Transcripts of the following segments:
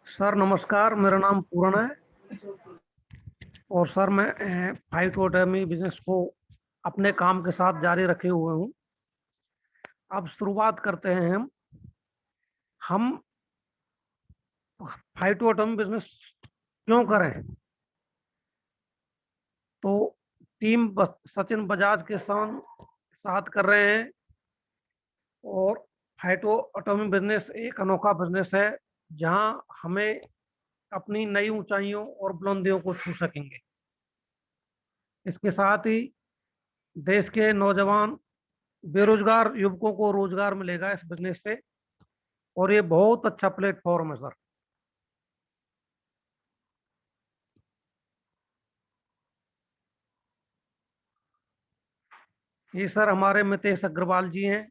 Sir नमस्कार, मेरा नाम पूरण है। और सर मैं फाइव एटॉमी बिजनेस को अपने काम के साथ जारी रखे हुए हूँ। अब शुरुआत करते हैं। हम फाइव एटॉमी बिजनेस क्यों करें? तो सचिन बजाज के साथ कर रहे हैं। और फाइटो एटॉमी बिजनेस एक अनोखा बिजनेस है जहां हमें अपनी नई ऊंचाइयों और बुलंदियों को छू सकेंगे। इसके साथ ही देश के नौजवान बेरोजगार युवकों को रोजगार मिलेगा इस बिजनेस से। और ये बहुत अच्छा प्लेटफॉर्म है सर। ये सर हमारे मितेश अग्रवाल जी हैं।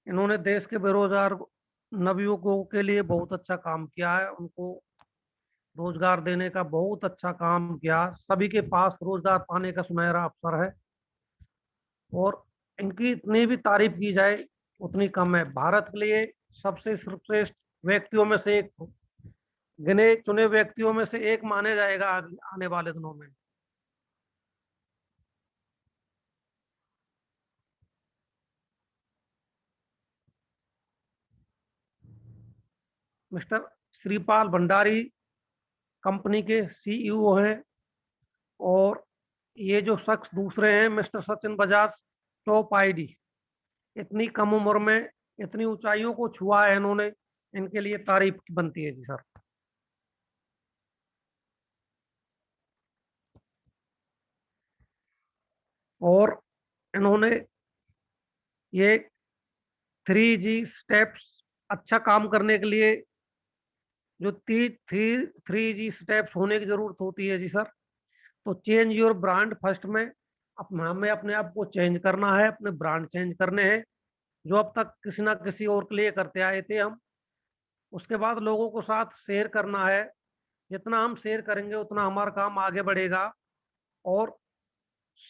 इन्होंने देश के बेरोजगार नवयुवकों के लिए बहुत अच्छा काम किया है। उनको रोजगार देने का बहुत अच्छा काम किया। सभी के पास रोजगार पाने का सुनहरा अवसर है। और इनकी इतनी भी तारीफ की जाए उतनी कम है। भारत के लिए सबसे सर्वश्रेष्ठ व्यक्तियों में से एक, गिने चुने व्यक्तियों में से एक माने जाएगा आने वाले दिनों में। मिस्टर श्रीपाल भंडारी कंपनी के सीईओ हैं। और ये जो शख्स दूसरे हैं mister Sachin Bajaj, top ID. इतनी कम उम्र में इतनी ऊंचाइयों को छुआ है इन्होंने। इनके लिए तारीफ की बनती है जी सर। और इन्होंने ये 3G स्टेप्स अच्छा काम करने के लिए जो थ्री जी स्टेप्स होने की जरूरत होती है जी सर। तो चेंज योर ब्रांड फर्स्ट में हमें अपने आप को चेंज करना है, अपने ब्रांड चेंज करने हैं जो अब तक किसी ना किसी और के लिए करते आए थे हम। उसके बाद लोगों को साथ शेयर करना है। जितना हम शेयर करेंगे उतना हमारा काम आगे बढ़ेगा। और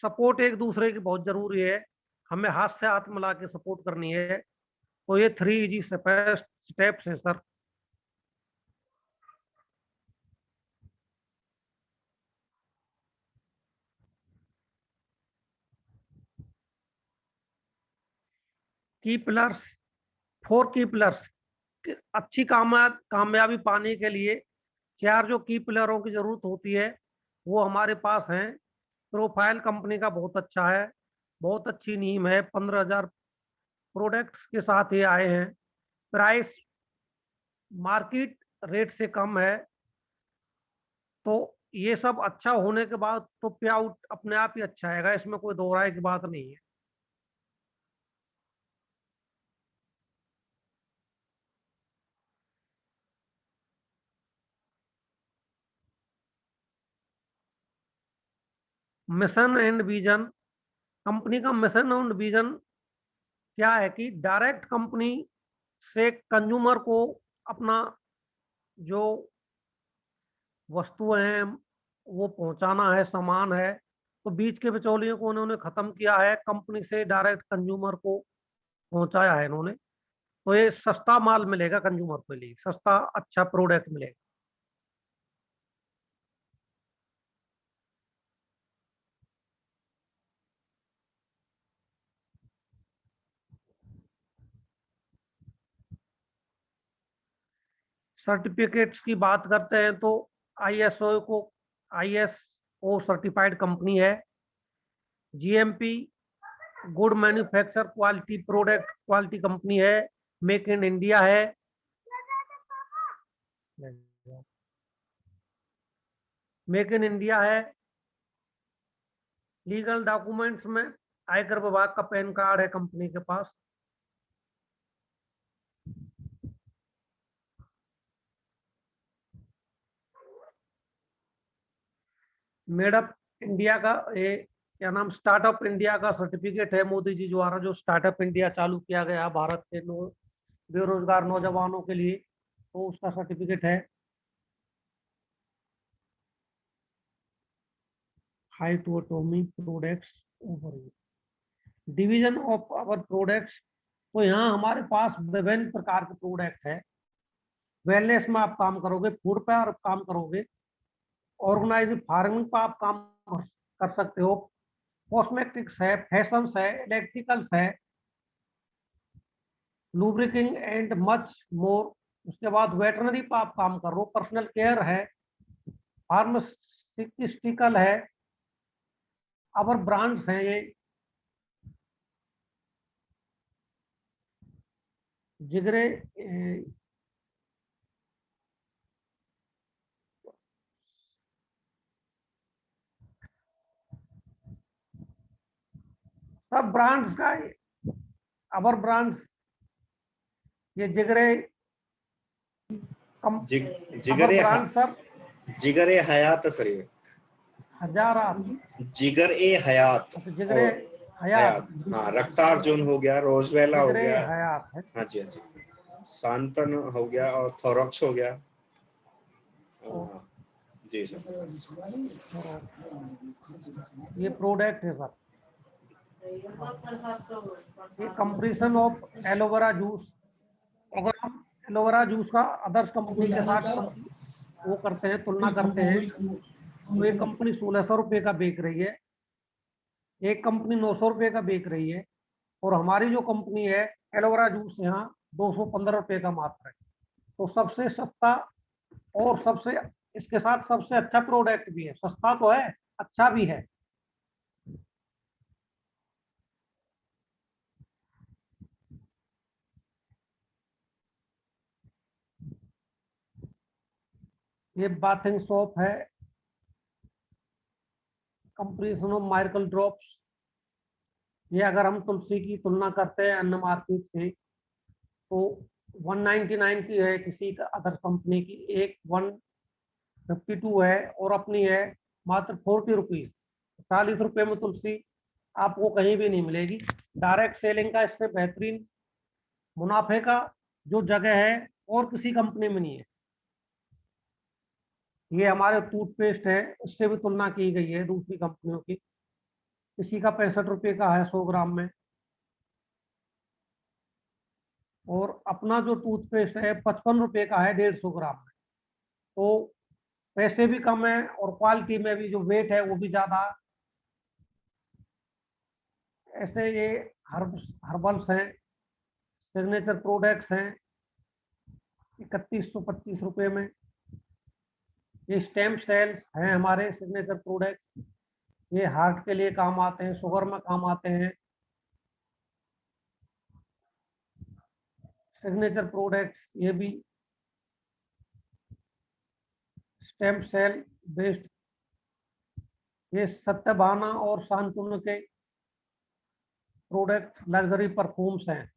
सपोर्ट एक दूसरे की बहुत जरूरी है। हमें हाथ से हाथ मिला के सपोर्ट करनी है। तो ये 3G स्टेप्स है सर। की पिलर्स, 4 की पिलर्स। अच्छी कामयाबी पाने के लिए चार जो की पिलरों की जरूरत होती है वो हमारे पास हैं। प्रोफाइल कंपनी का बहुत अच्छा है। बहुत अच्छी नीम है। 15,000 प्रोडक्ट्स के साथ ये आए हैं। प्राइस मार्केट रेट से कम है। तो ये सब अच्छा होने के बाद तो पे आउट अपने आप ही अच्छा आएगा। इसमें कोई दो राय की बात नहीं है। Mission and vision. कंपनी का मिशन एंड विजन क्या है कि डायरेक्ट कंपनी से कंज्यूमर को अपना जो वस्तुएं हैं वो पहुंचाना है, सामान है। तो बीच के बिचौलियों को उन्होंने खत्म किया है, कंपनी से डायरेक्ट कंज्यूमर को पहुंचाया है इन्होंने। तो ये सस्ता माल मिलेगा कंज्यूमर के लिए, सस्ता अच्छा प्रोडक्ट मिलेगा। सर्टिफिकेट्स की बात करते हैं तो आईएसओ सर्टिफाइड कंपनी है। GMP good manufacture quality product quality company है। मेक इन इंडिया है। मेक इन इंडिया है। लीगल डॉक्यूमेंट्स में आयकर विभाग का पैन कार्ड है कंपनी के पास। मेडअप इंडिया का ये क्या नाम, स्टार्टअप इंडिया का सर्टिफिकेट है मोदी जी द्वारा जो स्टार्टअप इंडिया चालू किया गया भारत के बेरोजगार नौजवानों के लिए। तो उसका सर्टिफिकेट है। Hi to Atomy products overview, division of our products. तो यहाँ हमारे पास विभिन्न प्रकार के प्रोडक्ट है। वेलनेस में आप काम करोगे, फूड पे आप काम करोगे, ऑर्गेनाइज फार्मिंग पर आप काम कर सकते हो, कॉस्मेटिक्स है, फैशंस है, इलेक्ट्रिकल्स है, लुब्रिकिंग एंड मच मोर। उसके बाद वेटरनरी पर आप काम कर रहे हो, पर्सनल केयर है, फार्मास्यूटिकल है, अवर ब्रांड्स हैं ये, जिगरे सब ब्रांड्स का अवर ब्रांड्स, ये जिगरे अवर जिगरे ब्रांड सब, जिगरे हयात सर, ये हजारा, जिगर ए हयात जिगरे और हयात, हाँ, रक्तार्जुन हो गया, रोजवेला हो जिगरे गया, हयात है। हाँ जी हाँ जी, सांतन हो गया और थोरक्स हो गया। जी सर। ये प्रोडक्ट है सर, ये कंपटीशन ऑफ एलोवेरा जूस। अगर हम एलोवेरा जूस का अदर्स कंपनी के साथ वो करते हैं, तुलना करते हैं, तो एक कंपनी 1600 रुपये का बेच रही है, एक कंपनी 900 रुपये का बेच रही है, और हमारी जो कंपनी है एलोवेरा जूस यहाँ 215 रुपये का मात्र है। तो सबसे सस्ता और सबसे इसके साथ सबसे अच्छा प्रोडक्ट भी है, सस्ता तो है, अच्छा भी है। ये बाथिंग सोप है, कंपनी ऑफ माइकल ड्रॉप्स। ये अगर हम तुलसी की तुलना करते हैं अन्य मार्केट से, तो 199 की है किसी का अदर कंपनी की, एक 152 है, और अपनी है मात्र 40 रुपीज, 40 रुपये में तुलसी आपको कहीं भी नहीं मिलेगी। डायरेक्ट सेलिंग का इससे बेहतरीन मुनाफे का जो जगह है और किसी कंपनी में नहीं है। ये हमारे टूथपेस्ट है, इससे भी तुलना की गई है दूसरी कंपनियों की, किसी का 65 रुपये का है 100 ग्राम में, और अपना जो टूथपेस्ट है 55 रुपये का है 150 ग्राम में। तो पैसे भी कम है और क्वालिटी में भी जो वेट है वो भी ज़्यादा। ऐसे ये हर्बल्स हैं, सिग्नेचर प्रोडक्ट्स हैं 3125 रुपये में। ये स्टेम सेल्स हैं हमारे सिग्नेचर प्रोडक्ट, ये हार्ट के लिए काम आते हैं, शुगर में काम आते हैं। सिग्नेचर प्रोडक्ट्स ये भी स्टेम सेल बेस्ड, ये सत्यभामा और शांतनु के प्रोडक्ट लग्जरी परफ्यूम्स हैं,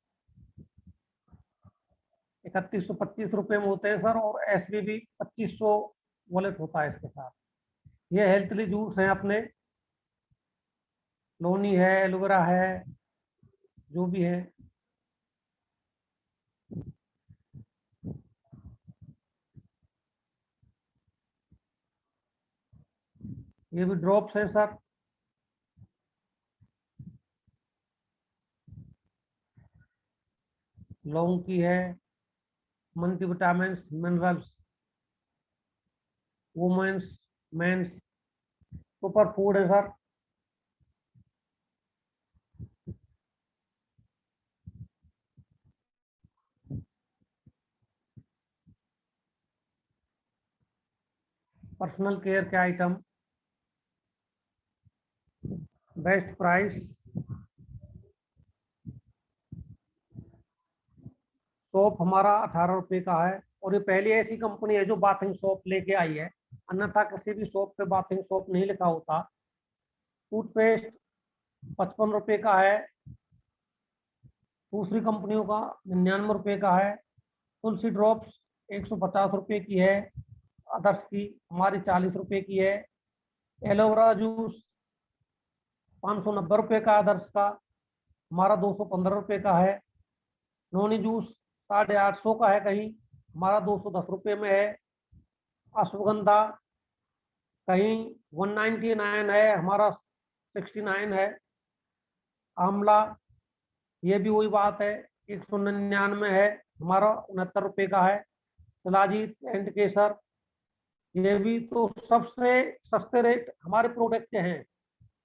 3125 रुपये में होते हैं सर, और SBB 2500 वॉलेट होता है इसके साथ। ये हेल्थली जूस हैं अपने, लोनी है, एलोवेरा है, जो भी है। ये भी ड्रॉप्स है सर, लौंग की है, multivitamin minerals, women's men's super food है सर। पर्सनल केयर के आइटम, बेस्ट प्राइस। सोप हमारा 18 रुपये का है, और ये पहली ऐसी कंपनी है जो बाथिंग सोप लेके आई है, अन्यथा किसी भी सोप पे बाथिंग सोप नहीं लिखा होता। टूथपेस्ट 55 रुपये का है, दूसरी कंपनियों का 99 रुपये का है। तुलसी ड्रॉप्स 150 रुपये की है अदर्स की, हमारी 40 रुपये की है। एलोवेरा जूस 590 रुपये का अदर्स का, हमारा 215 रुपये का है। नोनी जूस 850 का है कहीं, हमारा 210 रुपये में है। अश्वगंधा कहीं 199 है, हमारा 69 है। आंवला ये भी वही बात है, 199 है, हमारा 69 रुपये का है। शिलाजीत एंड केसर, ये भी तो सबसे सस्ते रेट हमारे प्रोडक्ट के हैं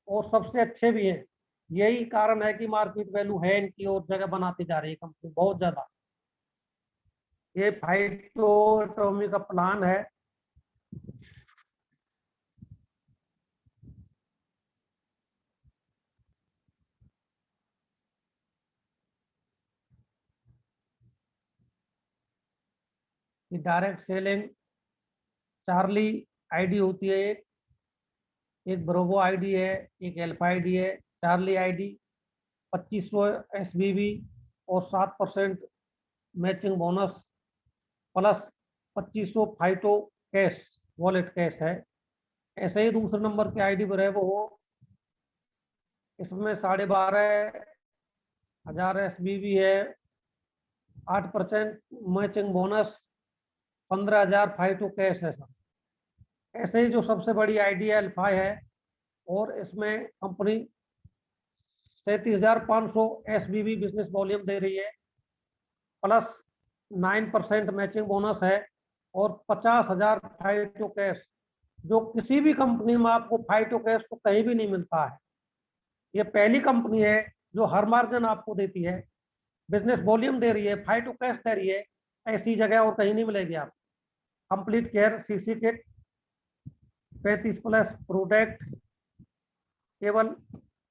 और सबसे अच्छे भी हैं। यही कारण है कि मार्केट वैल्यू है इनकी और जगह बनाती जा रही है कंपनी बहुत ज्यादा। ये फाइटोटोमी का प्लान है। ये डायरेक्ट सेलिंग चार्ली आईडी होती है, एक ब्रोवो आईडी है, एक एल्फा आईडी है। चार्ली आईडी 2500 एसबीबी और 7% matching bonus plus 2500 phyto cash wallet cash है। ऐसे ही दूसरे नंबर की आईडी पर है वो, इसमें 12,500 एसबीबी है, 8% मैचिंग बोनस, 15,000 फाइटो कैश है सर। ऐसे ही जो सबसे बड़ी आईडी है अल्फा है, और इसमें कंपनी 37,500 एसबीबी बिजनेस वॉल्यूम दे रही है, प्लस 9% मैचिंग बोनस है और 50,000 फाइटो कैश, जो किसी भी कंपनी में आपको फाइटो कैश तो कहीं भी नहीं मिलता है। ये पहली कंपनी है जो हर मार्जिन आपको देती है, बिजनेस वॉल्यूम दे रही है, फाइटो कैश दे रही है। ऐसी जगह और कहीं नहीं मिलेगी आपको। Complete care CC kit 35+ product केवल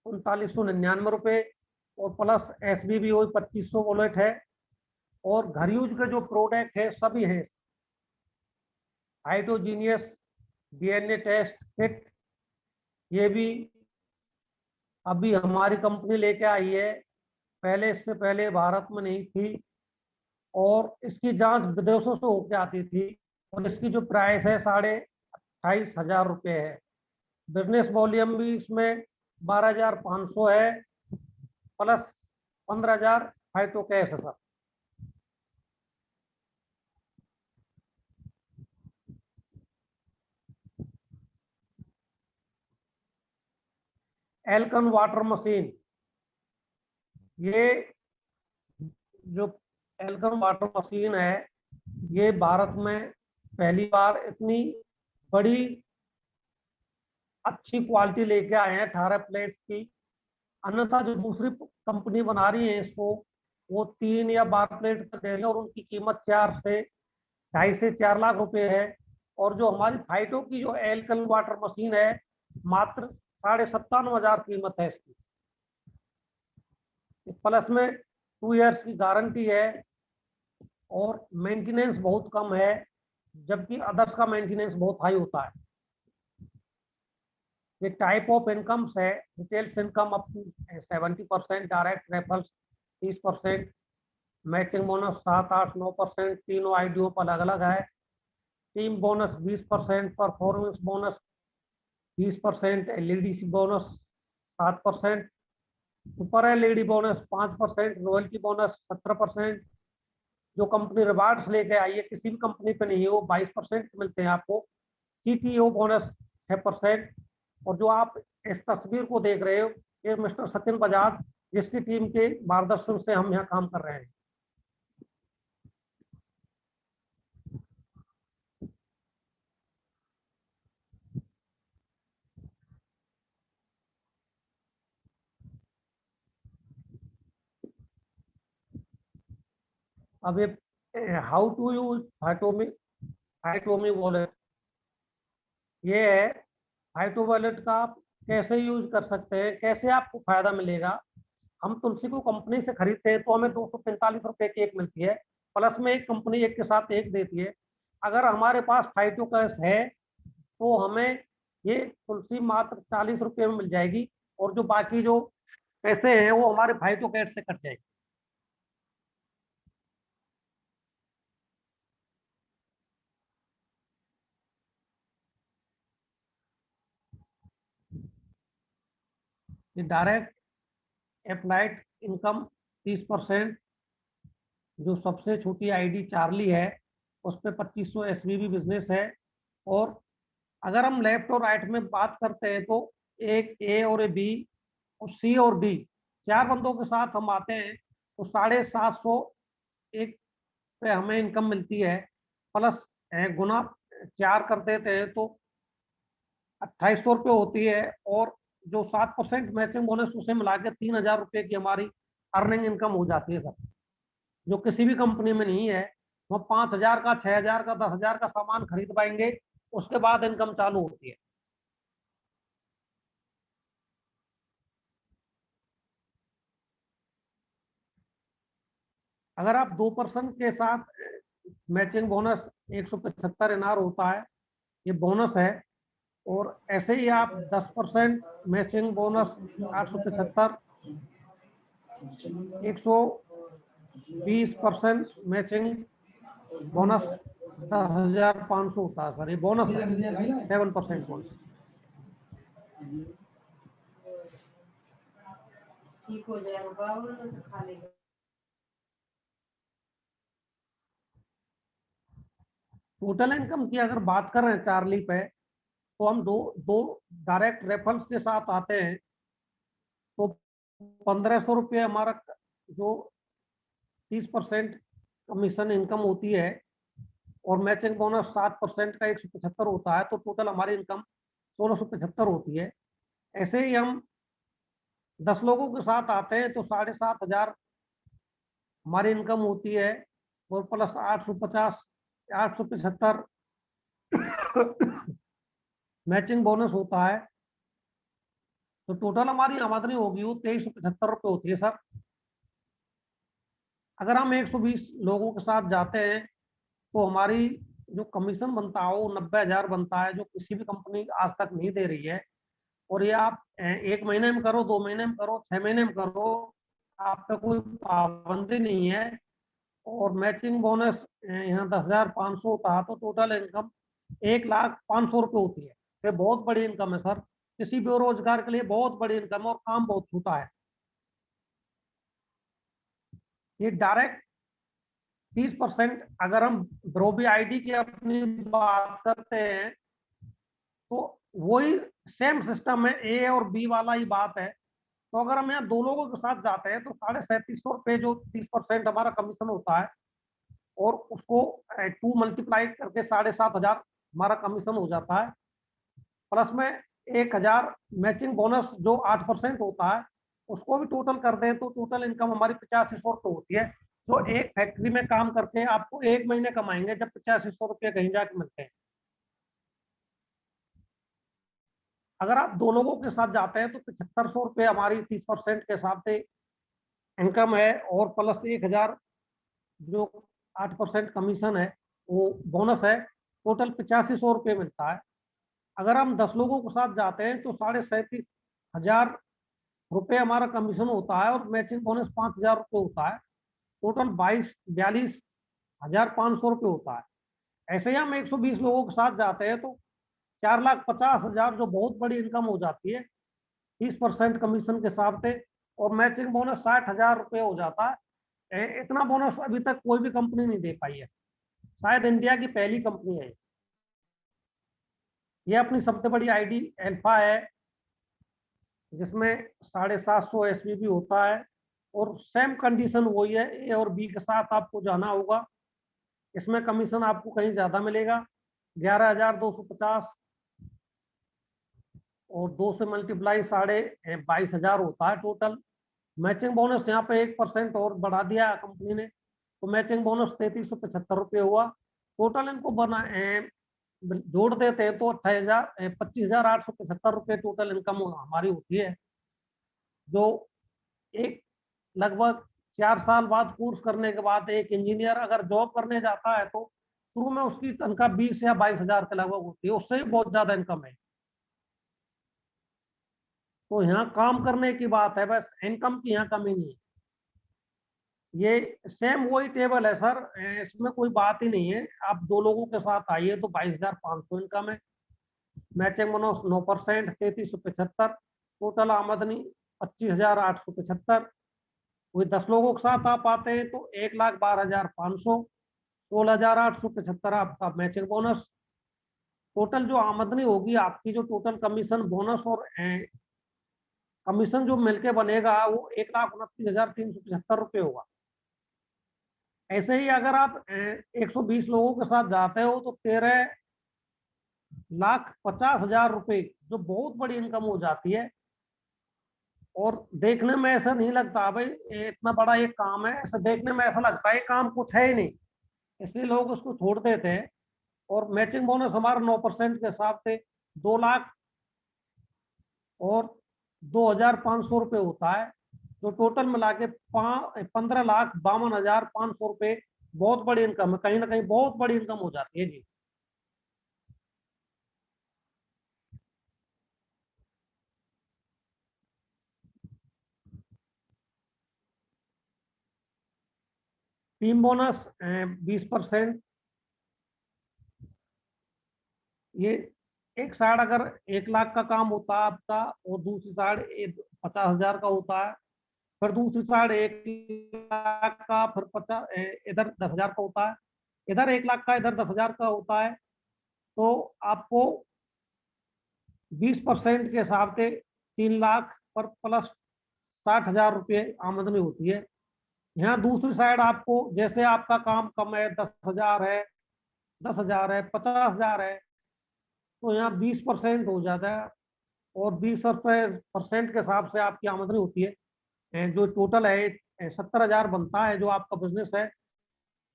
3999 रुपये, और प्लस एसबीबी वही 2500 वॉलेट है। और घर यूज के जो प्रोडक्ट है सभी हैं, हाइड्रोजीनियस डीएनए टेस्ट किट, ये भी अभी हमारी कंपनी लेके आई है, पहले इससे पहले भारत में नहीं थी और इसकी जांच विदेशों से होकर आती थी। और इसकी जो प्राइस है 28,500 रुपये है। बिजनेस वॉल्यूम भी इसमें 12,500 है, प्लस 15,000 फाइटो कैश है सर। एल्कन वाटर मशीन, ये जो एल्कन वाटर मशीन है, ये भारत में पहली बार इतनी बड़ी अच्छी क्वालिटी लेके आए हैं 18 प्लेट्स की। अन्यथा जो दूसरी कंपनी बना रही है इसको, वो 3 या 12 प्लेट कर दे रही है और उनकी कीमत 2.5 से 4 लाख रुपए है। और जो हमारी फाइटो की जो एल्कन वाटर मशीन है, मात्र 97,500 कीमत है इसकी। प्लस में 2 ईयर्स की गारंटी है और मेंटेनेंस बहुत कम है, जबकि अदर्स का मेंटेनेंस बहुत हाई होता है। ये टाइप ऑफ इनकम्स है, details income up to 70%, direct referrals 30%, matching bonus 7, 8, 9%, तीनों आईडियो पर अलग अलग है। Team bonus 20%, performance bonus 20%, LED bonus 7%, super LED bonus 5%, royalty bonus 17%। जो कंपनी रिवार्ड्स लेके आई है किसी भी कंपनी पे नहीं है, वो 22% मिलते हैं आपको। CTO bonus 6%। और जो आप इस तस्वीर को देख रहे हो, ये मिस्टर सचिन बजाज, जिसकी टीम के मार्गदर्शन से हम यहाँ काम कर रहे हैं। अब ये हाउ टू यूज फाइटोमी वॉलेट, ये है फाइटो वॉलेट का आप कैसे यूज कर सकते हैं, कैसे आपको फायदा मिलेगा। हम तुलसी को कंपनी से खरीदते हैं तो हमें 245 रुपये की एक मिलती है, प्लस में एक कंपनी एक के साथ एक देती है। अगर हमारे पास फाइटो कैश है तो हमें ये तुलसी मात्र 40 रुपये में मिल जाएगी, और जो बाकी जो पैसे हैं वो हमारे फाइटो कैश से कट जाएगी। ये डायरेक्ट अप्लाइड इनकम 30%, जो सबसे छोटी आईडी चार्ली है उस पर 2500 एसबीबी बिजनेस है। और अगर हम लेफ्ट और राइट में बात करते हैं तो एक ए और ए बी और सी और डी, 4 बंदों के साथ हम आते हैं तो 750 एक पे हमें इनकम मिलती है। प्लस गुना 4 कर देते हैं तो 2800 रुपये होती है। और जो 7% मैचिंग बोनस उसे मिला के 3000 रुपये की हमारी अर्निंग इनकम हो जाती है सर, जो किसी भी कंपनी में नहीं है। वो 5000 का, 6000 का, 10,000 का सामान खरीद पाएंगे, उसके बाद इनकम चालू होती है। अगर आप 2% के साथ मैचिंग बोनस 175 एनआर होता है, ये बोनस है। और ऐसे ही आप 10% मैचिंग बोनस 875, 120% मैचिंग बोनस 10,500 होता है सर, ये बोनस है, 7% बोनस। ठीक हो जाएगा तो खा लेगा। टोटल इनकम की अगर बात कर रहे हैं चार्ली पे, तो हम दो दो डायरेक्ट रेफरल्स के साथ आते हैं। तो 1500 रुपये हमारा जो 30% कमीशन इनकम होती है, और मैचिंग बोनस 7% का 175 होता है, तो टोटल हमारी इनकम 1675 होती है। ऐसे ही हम 10 लोगों के साथ आते हैं तो 7,500 हमारी इनकम होती है, और प्लस 850, 875 मैचिंग बोनस होता है। तो टोटल हमारी आमदनी होगी वो 2375 रुपये होती है सर। अगर हम 120 लोगों के साथ जाते हैं तो हमारी जो कमीशन बनता है वो 90,000 बनता है, जो किसी भी कंपनी आज तक नहीं दे रही है। और ये आप 1 महीने में करो, 2 महीने में करो, 6 महीने में करो, आप पे कोई पाबंदी नहीं है। और मैचिंग बोनस यहाँ 10,500 होता है, तो टोटल इनकम 1,05,000 रुपये होती है। ये बहुत बड़ी इनकम है सर, किसी बेरोजगार के लिए बहुत बड़ी इनकम है, और काम बहुत छोटा है। ये डायरेक्ट 30%, अगर हम ब्रोबी आईडी की अपनी बात करते हैं तो वही सेम सिस्टम है, ए और बी वाला ही बात है। तो अगर हम यहाँ 2 लोगों के साथ जाते हैं तो 3750 रुपये जो 30% हमारा कमीशन होता है, और उसको 2 मल्टीप्लाई करके 7,500 हमारा कमीशन हो जाता है। प्लस में 1,000 मैचिंग बोनस जो 8% होता है, उसको भी टोटल कर दें तो टोटल इनकम हमारी 8500 रुपये होती है। जो एक फैक्ट्री में काम करके आपको 1 महीने कमाएंगे, जब 8500 रुपये कहीं जाके मिलते हैं। अगर आप 2 लोगों के साथ जाते हैं तो 7500 रुपये हमारी 30% के हिसाब से इनकम है, और प्लस 1,000 जो 8% कमीशन है वो बोनस है, टोटल 8500 रुपये मिलता है। अगर हम 10 लोगों के साथ जाते हैं तो 37,500 रुपये हमारा कमीशन होता है, और मैचिंग बोनस 5,000 रुपये होता है, टोटल 42,500 रुपये होता है। ऐसे ही हम 120 लोगों के साथ जाते हैं तो 4,50,000 जो बहुत बड़ी इनकम हो जाती है 30% कमीशन के हिसाब से, और मैचिंग बोनस 60,000 रुपये हो जाता है। इतना बोनस अभी तक कोई भी कंपनी नहीं दे पाई है, शायद इंडिया की पहली कंपनी है। ये अपनी सबसे बड़ी आईडी अल्फा है, जिसमें 750 एसबीबी होता है, और सेम कंडीशन वही है, ए और बी के साथ आपको जाना होगा। इसमें कमीशन आपको कहीं ज़्यादा मिलेगा, 11,250, और 2 से मल्टीप्लाई 22,500 होता है टोटल। मैचिंग बोनस यहाँ पे 1% और बढ़ा दिया कंपनी ने, तो मैचिंग बोनस 3,375 रुपये हुआ। टोटल इनको बना जोड़ देते हैं तो 25,875 रुपये टोटल इनकम हमारी होती है। जो एक लगभग 4 साल बाद कोर्स करने के बाद एक इंजीनियर अगर जॉब करने जाता है तो शुरू में उसकी तनख्वाह 20 या 22,000 के लगभग होती है, उससे भी बहुत ज्यादा इनकम है। तो यहाँ काम करने की बात है, बस इनकम की यहाँ कमी नहीं है। ये सेम वही टेबल है सर, इसमें कोई बात ही नहीं है। आप 2 लोगों के साथ आइए तो 22,500 इनकम है, मैचिंग बोनस 9%, 3,375, टोटल आमदनी 25,875। वही 10 लोगों के साथ आप आते हैं तो 1,12,500, 16,875 आपका मैचिंग बोनस। टोटल जो आमदनी होगी आपकी, जो टोटल कमीशन बोनस और कमीशन जो मिलके बनेगा वो 1,29,375 रुपये होगा। ऐसे ही अगर आप 120 लोगों के साथ जाते हो तो 13,50,000 रुपए, जो बहुत बड़ी इनकम हो जाती है। और देखने में ऐसा नहीं लगता भाई ये इतना बड़ा ये काम है, ऐसा देखने में ऐसा लगता है ये काम कुछ है ही नहीं, इसलिए लोग उसको छोड़ देते हैं। और मैचिंग बोनस हमारा 9% के हिसाब से 2 लाख और 2,500 रुपये होता है, जो टोटल मिला के 15,52,500 रुपये बहुत बड़ी इनकम है, कहीं ना कहीं बहुत बड़ी इनकम हो जाती है जी। Team bonus 20%। ये एक साइड अगर 1 लाख का काम होता है आपका और दूसरी साइड 50,000 का होता है, फिर दूसरी साइड 1 लाख का, फिर 50 इधर 10,000 का होता है, इधर 1 लाख का, इधर 10,000 का होता है, तो आपको 20% के हिसाब से 3 लाख पर प्लस 60,000 रुपये आमदनी होती है। यहाँ दूसरी साइड आपको जैसे आपका काम कम है, 10,000 है, 10,000 है, 50,000 है, तो यहाँ 20% हो जाता है और 20% के हिसाब से आपकी आमदनी होती है। जो टोटल है 70,000 बनता है जो आपका बिजनेस है,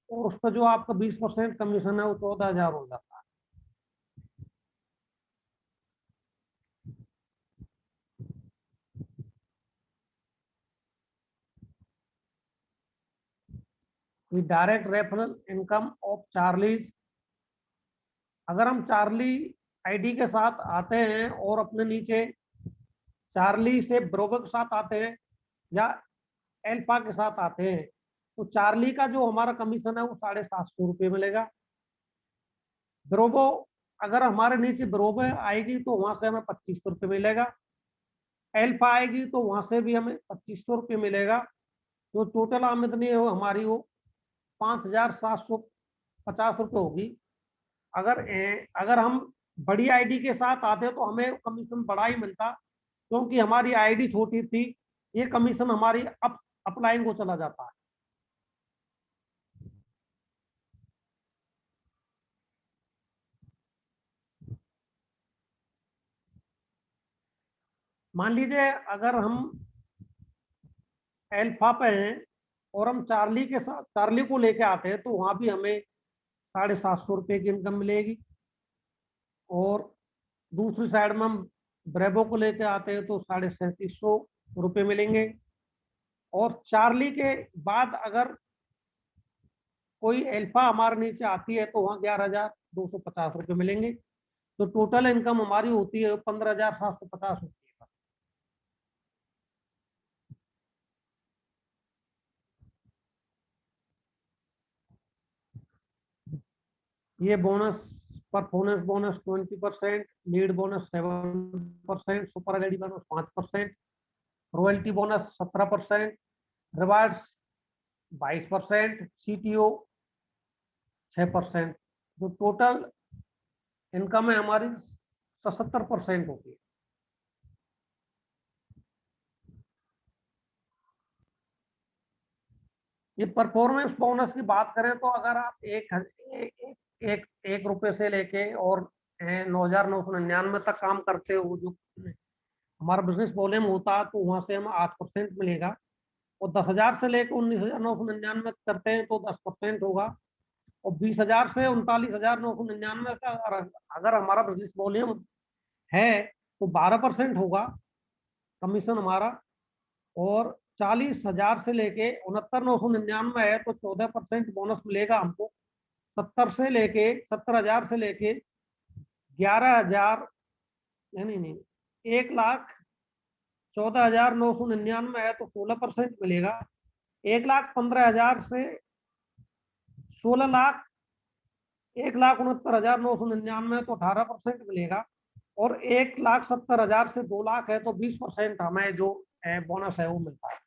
और उस पर जो आपका 20% कमीशन है वो 14,000 हो जाता है। Direct referral income of Charlie's. अगर हम चार्ली आईडी के साथ आते हैं और अपने नीचे चार्ली से ब्रोबो के साथ आते हैं या एल्फा के साथ आते हैं, तो चार्ली का जो हमारा कमीशन है वो 750 रुपये मिलेगा। ब्रोबो, अगर हमारे नीचे ब्रोबो आएगी तो वहां से हमें 2500 रुपये मिलेगा। एल्फा आएगी तो वहां से भी हमें 2500 रुपये मिलेगा। तो टोटल आमदनी है वो हमारी वो 5,750 रुपये होगी। अगर हम बड़ी आईडी के साथ आते तो हमें कमीशन बड़ा ही मिलता, क्योंकि हमारी आईडी छोटी थी, ये कमीशन हमारी अपलाइन को चला जाता है। मान लीजिए अगर हम एल्फा पे हैं और हम चार्ली के साथ चार्ली को लेके आते हैं तो वहां भी हमें 750 रुपये की इनकम मिलेगी। और दूसरी साइड में हम ब्रेवो को लेके आते हैं तो 3,750 रुपये मिलेंगे। और चार्ली के बाद अगर कोई एल्फा हमारे नीचे आती है तो वहाँ 11,250 रुपये मिलेंगे। तो टोटल इनकम हमारी होती है 15,750 रुपये। ये bonus, performance bonus 20%, lead bonus 7%, super LED bonus 5%, royalty bonus 17%, rewards 22%, CTO 6%। जो टोटल इनकम है हमारी 77% होती है। ये परफॉर्मेंस बोनस की बात करें तो अगर आप एक रुपए से लेके और 9,999 तक काम करते हो, जो हमारा बिजनेस वॉल्यूम होता है, तो वहां से हमें 8% मिलेगा। और 10,000 से लेकर 19,999 करते हैं तो 10% होगा। और 20,000 से 39,999 का अगर हमारा बिजनेस वॉल्यूम है तो 12% होगा कमीशन हमारा। और 40,000 से लेके 69,999 है तो 14% बोनस मिलेगा हमको। 70,000 से लेके 11,000, नहीं नहीं, 1,14,999 है तो 16% मिलेगा। 1,15,000 से 16 लाख, 1,69,999 तो 18% मिलेगा। और 1,70,000 से 2 लाख है तो 20% हमें जो बोनस है वो मिलता है।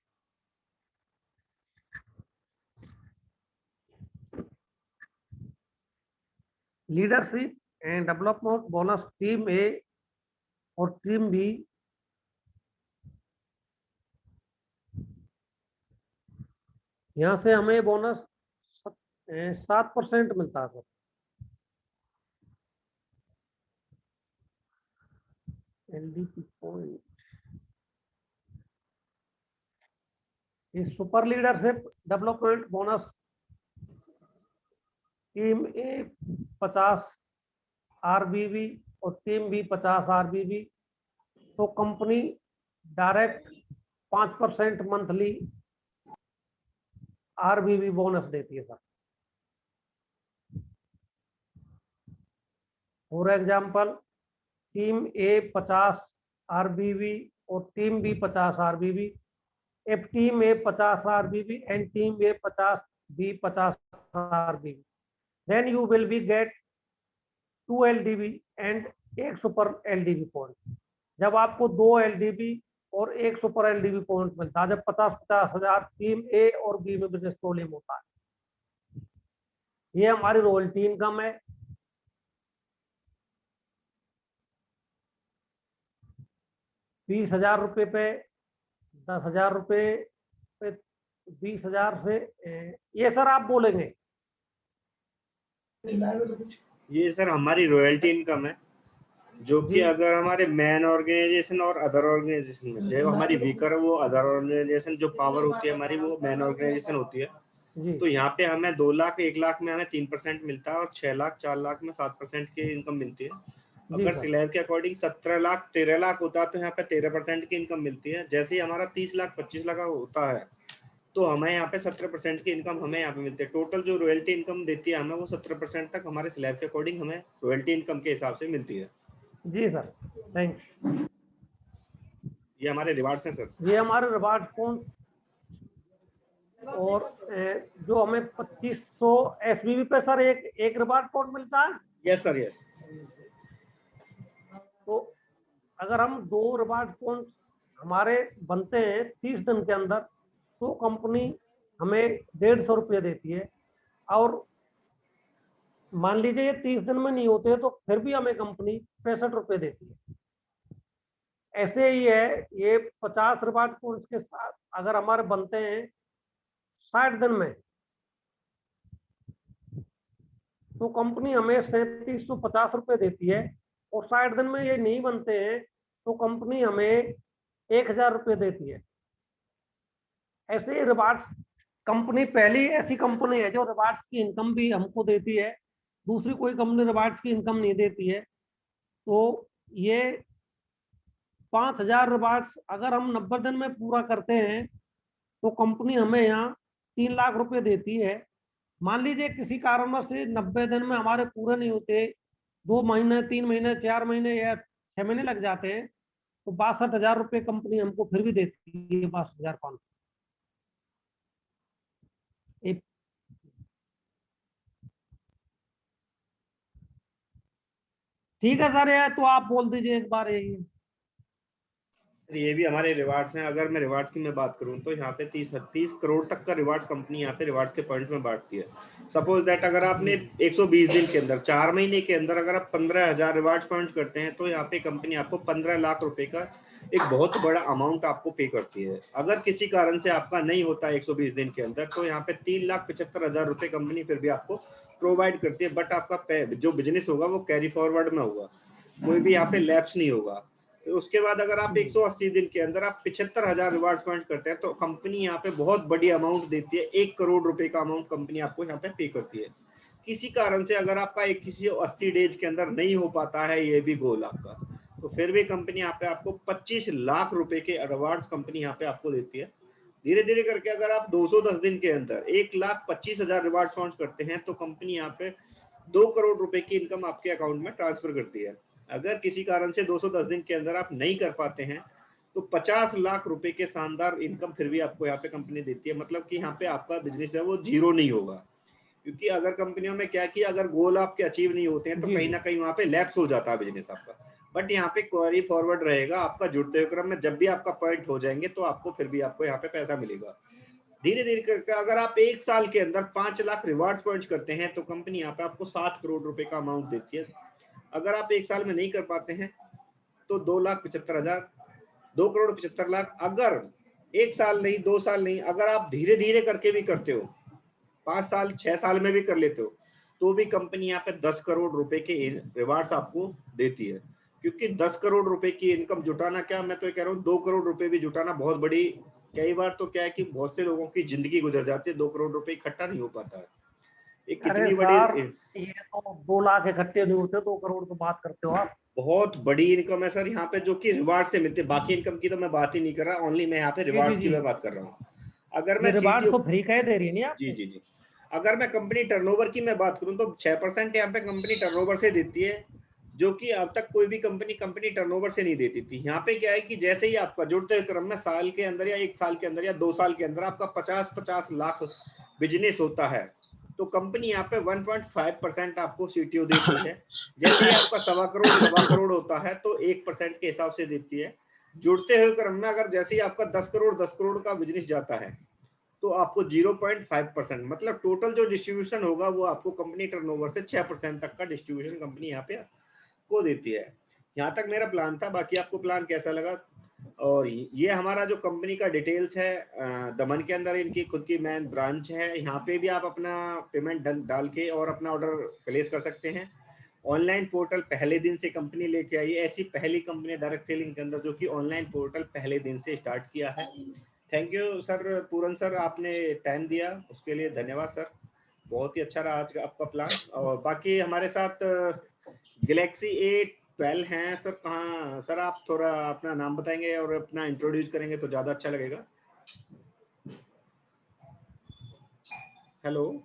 Leadership and development bonus team A और टीम बी। यहाँ से हमें बोनस 7% मिलता है सर। LDP पॉइंट, ये super leadership development bonus team A 50 RBB और टीम बी 50 RBB, तो company direct 5% monthly RBB bonus देती है sir. For example, team A 50 RBB और team B 50 RBB, if team A 50 RBB and team A 50 B 50 RBB, then you will be get 2 LDB and एक super LDB point. जब आपको 2 LDB और एक super LDB point मिलता है, जब 50-50 हजार टीम ए और बी में बिजनेस वॉल्यूम होता है। ये हमारी रॉयल्टी इनकम है। ₹20,000 पे 10,000 रुपये पे 20,000 से ये सर आप बोलेंगे। ये सर हमारी रॉयल्टी इनकम है, जो कि अगर हमारे मेन ऑर्गेनाइजेशन और अदर ऑर्गेनाइजेशन में, जो हमारी वीकर है वो अदर ऑर्गेनाइजेशन, जो पावर होती है हमारी वो मेन ऑर्गेनाइजेशन होती है। तो यहाँ पे हमें 2 लाख 1 लाख में हमें 3% मिलता है और 6 लाख 4 लाख में 7% की इनकम मिलती है। अगर स्लैब के अकॉर्डिंग 17 लाख 13 लाख होता है तो यहाँ पे 13% की इनकम मिलती है। जैसे ही हमारा 30 लाख 25 लाख होता है तो हमें यहाँ पे 17% की इनकम हमें यहाँ पे मिलती है। टोटल जो रॉयल्टी इनकम देती है हमें वो 17% तक हमारे स्लैब के अकॉर्डिंग हमें रॉयल्टी इनकम के हिसाब से मिलती है। जी सर, थैंक यू। ये हमारे रिवार्ड्स हैं सर। ये हमारे रिवार्ड पॉइंट, और जो हमें 2500 SBB पे सर एक रिवार्ड पॉइंट मिलता है। Yes sir, yes. तो अगर हम 2 रिवार्ड पॉइंट हमारे बनते हैं 30 दिन के अंदर, तो कंपनी हमें 150 रुपये देती है। और मान लीजिए ये 30 दिन में नहीं होते तो फिर भी हमें कंपनी 65 रुपये देती है। ऐसे ही है, ये 50 रिवार्ड पॉइंट्स के साथ अगर हमारे बनते हैं 60 दिन में, तो कंपनी हमें 3750 रुपये देती है। और 60 दिन में ये नहीं बनते हैं तो कंपनी हमें 1000 रुपये देती है। ऐसे ही रिवार्ड्स कंपनी पहली ऐसी कंपनी है जो रिवार्ड्स की इनकम भी हमको देती है, दूसरी कोई कंपनी रिवार्ड्स की इनकम नहीं देती है। तो ये 5000 रिवार्ड्स अगर हम 90 दिन में पूरा करते हैं तो कंपनी हमें यहाँ 3 लाख रुपए देती है। मान लीजिए किसी कारणवश से 90 दिन में हमारे पूरे नहीं होते, 2 महीने 3 महीने 4 महीने या 6 महीने लग जाते हैं, तो 62,000 रुपये कंपनी हमको फिर भी देती है। 62,500। ठीक है सर, ये तो आप बोल दीजिए एक बार ये भी हमारे रिवार्ड्स हैं। अगर मैं रिवार्ड्स की बात करूं तो यहाँ पे 30 करोड़ तक का रिवार्ड्स कंपनी यहाँ पे रिवार्ड्स के पॉइंट में बांटती है। सपोज दैट अगर आपने 120 दिन के अंदर 4 महीने के अंदर अगर आप 15,000 रिवार्ड्स पॉइंट करते हैं तो यहाँ पे कंपनी आपको 15 लाख रुपए का एक बहुत बड़ा अमाउंट आपको पे करती है। अगर किसी कारण से आपका नहीं होता 120 दिन के अंदर तो यहाँ पे 3,75,000 रुपए कंपनी फिर भी आपको प्रोवाइड करती है। बट आपका जो बिजनेस होगा वो कैरी फॉरवर्ड में होगा, कोई भी यहाँ पे लैप्स नहीं होगा। तो उसके बाद अगर आप 180 दिन के अंदर आप 75,000 रिवार्ड्स पॉइंट करते हैं तो कंपनी यहाँ पे बहुत बड़ी अमाउंट देती है। 1 करोड़ रुपए का अमाउंट कंपनी आपको यहाँ पे पे करती है। किसी कारण से अगर आपका किसी 80 डेज के अंदर नहीं हो पाता है ये भी गोल आपका, तो फिर भी कंपनी यहाँ पे आपको 25 लाख रुपए के रिवार्ड्स कंपनी यहाँ पे आपको देती है। धीरे धीरे करके अगर आप 210 दिन के अंदर 1,25,000 रिवार्ड्स पॉइंट करते हैं तो कंपनी यहाँ पे 2 करोड़ रुपए की इनकम आपके अकाउंट में ट्रांसफर करती है। अगर किसी कारण से 210 दिन के अंदर आप नहीं कर पाते हैं तो 50 लाख रुपए के शानदार इनकम फिर भी आपको यहाँ पे कंपनी देती है। मतलब कि यहाँ पे आपका बिजनेस है वो जीरो नहीं होगा, क्योंकि अगर कंपनियों में क्या कि अगर गोल आपके अचीव नहीं होते हैं तो कहीं ना कहीं वहां पे लैप्स हो जाता है बिजनेस आपका। बट यहाँ पे क्वेरी फॉरवर्ड रहेगा आपका, जुड़ते हुए क्रम में जब भी आपका पॉइंट हो जाएंगे तो आपको फिर भी आपको यहाँ पे पैसा मिलेगा। धीरे धीरे करके अगर आप 1 साल के अंदर 5 लाख रिवार्ड पॉइंट करते हैं तो कंपनी यहाँ पे आपको 7 करोड़ रुपए का अमाउंट देती है। अगर आप 1 साल में नहीं कर पाते हैं तो 2,75,000, 2 करोड़ 75 लाख। अगर 1 साल नहीं 2 साल नहीं, अगर आप धीरे धीरे करके भी करते हो 5 साल 6 साल में भी कर लेते हो तो भी कंपनी यहाँ पे 10 करोड़ रुपए के रिवार्ड्स आपको देती है, क्योंकि 10 करोड़ रुपए की इनकम जुटाना, क्या मैं तो ये कह रहा हूँ 2 करोड़ रुपए भी जुटाना बहुत बड़ी, कई बार तो क्या है कि बहुत से लोगों की जिंदगी गुजर जाती है, 2 करोड़ रुपए इकट्ठा नहीं हो पाता है। एक अरे कितनी बड़ी सर, ये तो 2 लाख इकट्ठे नहीं होते, 2 करोड़ तो बात करते हो आप। बहुत बड़ी इनकम है सर यहाँ पे, जो कि रिवार्ड से मिलती है। बाकी इनकम की तो मैं बात ही नहीं कर रहा, ओनली मैं यहाँ पे जी जी रिवार्ड्स की जी, मैं बात कर रहा हूँ। अगर ये मैं रिवार्ड सीटीओ, तो फ्री कह दे रही है नहीं जी आपको। जी जी, अगर मैं कंपनी टर्नओवर की मैं बात करूं तो 6% यहाँ पे कंपनी टर्नओवर से देती है, जो कि अब तक कोई भी कंपनी टर्नओवर से नहीं देती थी। यहाँ पे क्या है कि जैसे ही आपका जुड़ते हुए क्रम में साल के अंदर या 1 साल के अंदर या 2 साल के अंदर आपका 50-50 लाख बिजनेस होता है, तो कंपनी यहाँ पे 1.5% आपको सीटीओ देती है। जैसे ही आपका 1.25 करोड़ होता है तो 1% के हिसाब से देती है। जुड़ते हुए क्रम में अगर जैसे ही आपका 10 करोड़ का बिजनेस जाता है तो आपको 0.5%, मतलब टोटल जो डिस्ट्रीब्यूशन होगा वो आपको कंपनी टर्नओवर से 6% तक का डिस्ट्रीब्यूशन कंपनी यहाँ पे को देती है। यहाँ तक मेरा प्लान था, बाकी आपको प्लान कैसा लगा? और ये हमारा जो कंपनी का डिटेल्स है, दमन के अंदर इनकी खुद की मेन ब्रांच है, यहाँ पे भी आप अपना पेमेंट डाल के और अपना ऑर्डर प्लेस कर सकते हैं। ऑनलाइन पोर्टल पहले दिन से कंपनी लेके आई है, ऐसी पहली कंपनी डायरेक्ट सेलिंग के अंदर जो कि ऑनलाइन पोर्टल पहले दिन से स्टार्ट किया है। Thank you sir, Puran sir, आपने टाइम दिया उसके लिए धन्यवाद सर। बहुत ही अच्छा रहा आज का आपका प्लान। और बाकी हमारे साथ गैलेक्सी A12 हैं सर। कहाँ सर, आप थोड़ा अपना नाम बताएंगे और अपना इंट्रोड्यूस करेंगे तो ज्यादा अच्छा लगेगा। हेलो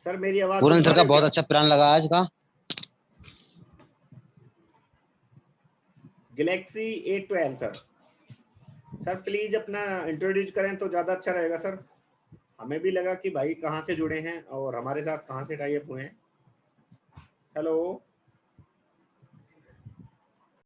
सर, मेरी आवाज सुन पूरन पा सर रहे का हो बहुत क्या? अच्छा प्लान लगा आज का। Galaxy A12 sir. Sir please अपना इंट्रोड्यूस करें तो ज्यादा अच्छा रहेगा सर। हमें भी लगा कि भाई कहाँ से जुड़े हैं और हमारे साथ कहाँ से टाई अप हुए हैं। हेलो